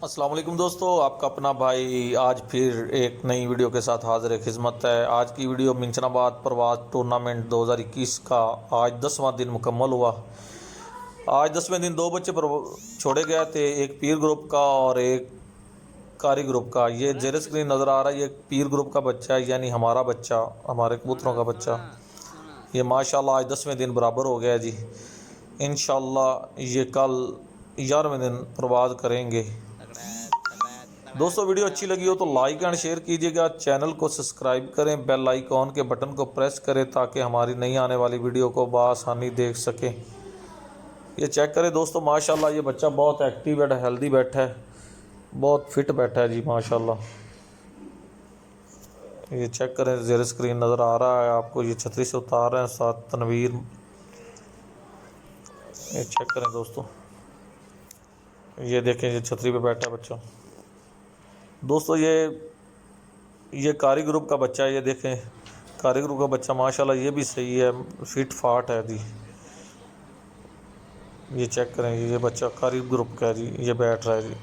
अस्सलाम वालेकुम दोस्तों, आपका अपना भाई आज फिर एक नई वीडियो के साथ हाजिर खिदमत है। आज की वीडियो मिंचनाबाद प्रवास टूर्नामेंट 2021 का आज 10वां दिन मुकम्मल हुआ। आज 10वें दिन दो बच्चे छोड़े गए थे, एक पीर ग्रुप का और एक कारी ग्रुप का। ये जेर स्क्रीन नज़र आ रहा है, ये पीर ग्रुप का बच्चा है, यानी हमारा बच्चा, हमारे कबूतरों का बच्चा। ये माशाल्लाह आज 10वें दिन बराबर हो गया जी। इंशाल्लाह ये कल 11वें दिन प्रवास करेंगे। दोस्तों वीडियो अच्छी लगी हो तो लाइक एंड शेयर कीजिएगा, चैनल को सब्सक्राइब करें, बेल आइकॉन के बटन को प्रेस करें ताकि हमारी नई आने वाली वीडियो को बआसानी देख सकें। ये चेक करें दोस्तों, माशाल्लाह ये बच्चा बहुत एक्टिव है, हेल्दी बैठा है, बहुत फिट बैठा है जी माशाल्लाह। ये चेक करें, ज़ेर स्क्रीन नज़र आ रहा है आपको, ये छतरी से उतार रहे हैं साथ तनवीर। ये चेक करें दोस्तों, ये देखें ये छतरी पे बैठा है बच्चा। दोस्तों ये कारी ग्रुप का बच्चा है, ये देखें कारी ग्रुप का बच्चा माशाल्लाह ये भी सही है, फिट फाट है जी। ये चेक करें, ये बच्चा कारी ग्रुप का है जी, ये बैठ रहा है जी।